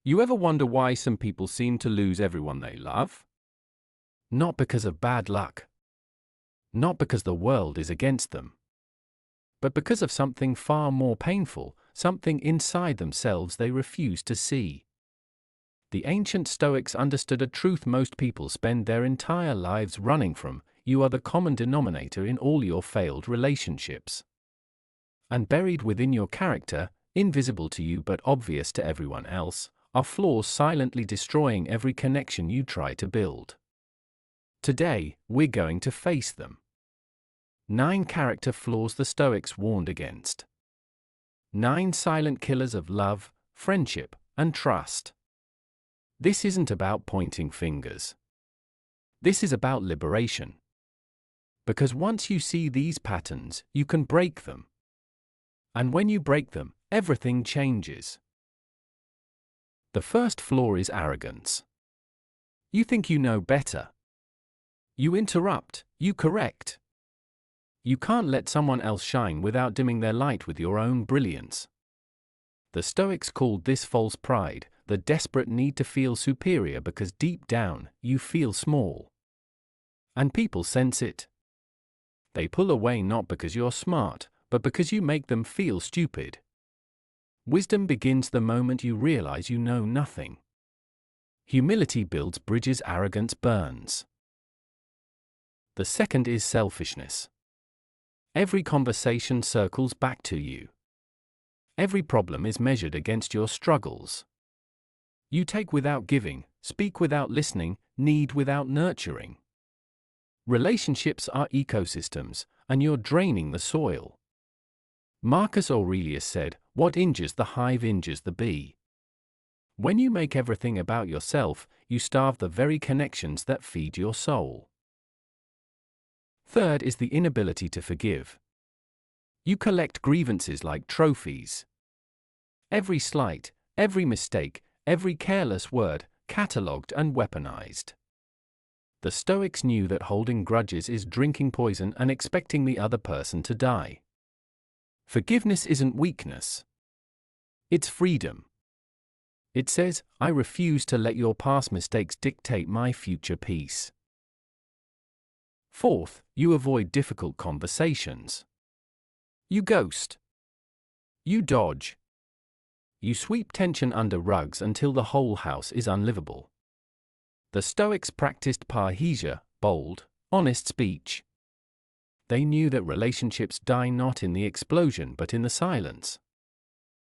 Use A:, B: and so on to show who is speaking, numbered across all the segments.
A: You ever wonder why some people seem to lose everyone they love? Not because of bad luck. Not because the world is against them. But because of something far more painful, something inside themselves they refuse to see. The ancient Stoics understood a truth most people spend their entire lives running from: you are the common denominator in all your failed relationships. And buried within your character, invisible to you but obvious to everyone else, are flaws silently destroying every connection you try to build. Today, we're going to face them. 9 character flaws the Stoics warned against. 9 silent killers of love, friendship, and trust. This isn't about pointing fingers. This is about liberation. Because once you see these patterns, you can break them. And when you break them, everything changes. The first flaw is arrogance. You think you know better. You interrupt, you correct. You can't let someone else shine without dimming their light with your own brilliance. The Stoics called this false pride, the desperate need to feel superior because deep down, you feel small. And people sense it. They pull away not because you're smart, but because you make them feel stupid. Wisdom begins the moment you realize you know nothing. Humility builds bridges, arrogance burns. The second is selfishness. Every conversation circles back to you. Every problem is measured against your struggles. You take without giving, speak without listening, need without nurturing. Relationships are ecosystems, and you're draining the soil. Marcus Aurelius said, "What injures the hive injures the bee." When you make everything about yourself, you starve the very connections that feed your soul. Third is the inability to forgive. You collect grievances like trophies. Every slight, every mistake, every careless word, catalogued and weaponized. The Stoics knew that holding grudges is drinking poison and expecting the other person to die. Forgiveness isn't weakness. It's freedom. It says, I refuse to let your past mistakes dictate my future peace. Fourth, you avoid difficult conversations. You ghost. You dodge. You sweep tension under rugs until the whole house is unlivable. The Stoics practiced parrhesia, bold, honest speech. They knew that relationships die not in the explosion but in the silence.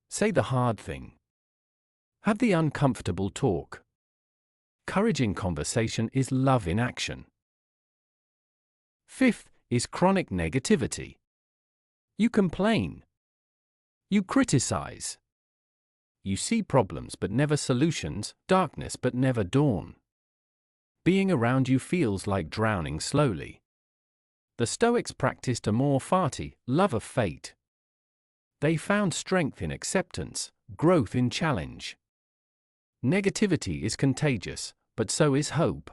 A: Say the hard thing. Have the uncomfortable talk. Courage in conversation is love in action. Fifth is chronic negativity. You complain. You criticize. You see problems but never solutions, darkness but never dawn. Being around you feels like drowning slowly. The Stoics practiced amor fati, love of fate. They found strength in acceptance, growth in challenge. Negativity is contagious, but so is hope.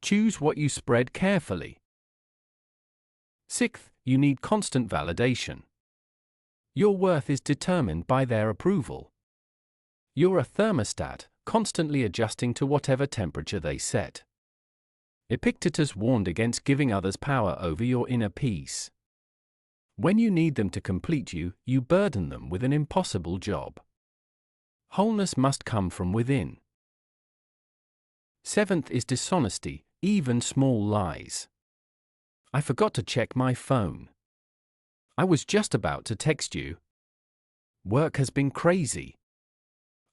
A: Choose what you spread carefully. Sixth, you need constant validation. Your worth is determined by their approval. You're a thermostat, constantly adjusting to whatever temperature they set. Epictetus warned against giving others power over your inner peace. When you need them to complete you, you burden them with an impossible job. Wholeness must come from within. Seventh is dishonesty, even small lies. I forgot to check my phone. I was just about to text you. Work has been crazy.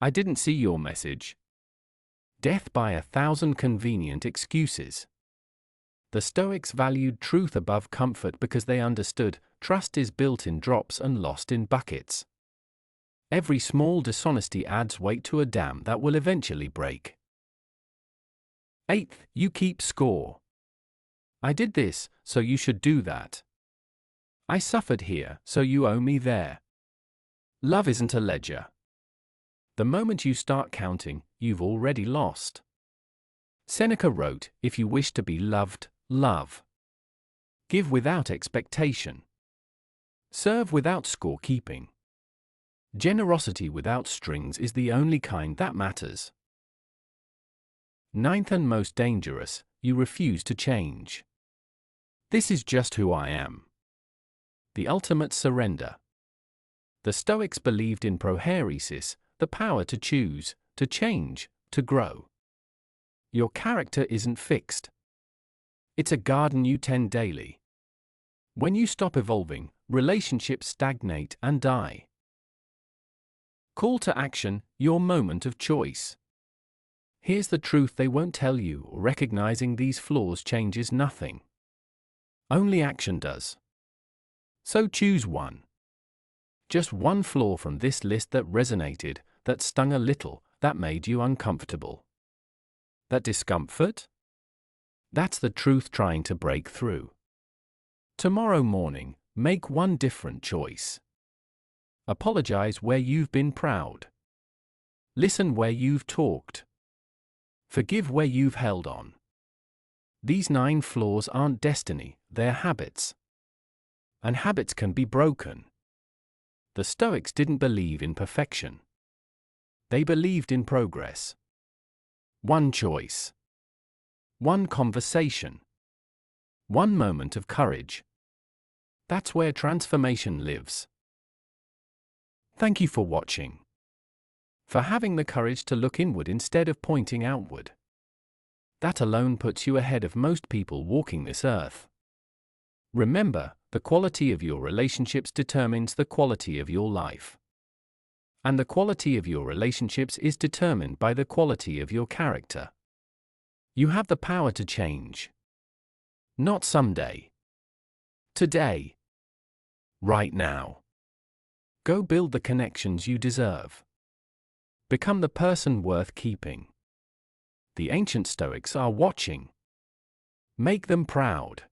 A: I didn't see your message. Death by 1,000 convenient excuses. The Stoics valued truth above comfort because they understood trust is built in drops and lost in buckets. Every small dishonesty adds weight to a dam that will eventually break. Eighth, you keep score. I did this, so you should do that. I suffered here, so you owe me there. Love isn't a ledger. The moment you start counting, you've already lost. Seneca wrote, if you wish to be loved, love. Give without expectation. Serve without scorekeeping. Generosity without strings is the only kind that matters. Ninth and most dangerous, you refuse to change. This is just who I am. The ultimate surrender. The Stoics believed in prohairesis, the power to choose, to change, to grow. Your character isn't fixed. It's a garden you tend daily. When you stop evolving, relationships stagnate and die. Call to action, your moment of choice. Here's the truth they won't tell you: recognizing these flaws changes nothing. Only action does. So choose one. Just one flaw from this list that resonated, that stung a little, that made you uncomfortable. That discomfort? That's the truth trying to break through. Tomorrow morning, make one different choice. Apologize where you've been proud. Listen where you've talked. Forgive where you've held on. These 9 flaws aren't destiny, they're habits. And habits can be broken. The Stoics didn't believe in perfection. They believed in progress. One choice. One conversation. One moment of courage. That's where transformation lives. Thank you for watching. For having the courage to look inward instead of pointing outward. That alone puts you ahead of most people walking this earth. Remember, the quality of your relationships determines the quality of your life. And the quality of your relationships is determined by the quality of your character. You have the power to change. Not someday. Today. Right now. Go build the connections you deserve. Become the person worth keeping. The ancient Stoics are watching. Make them proud.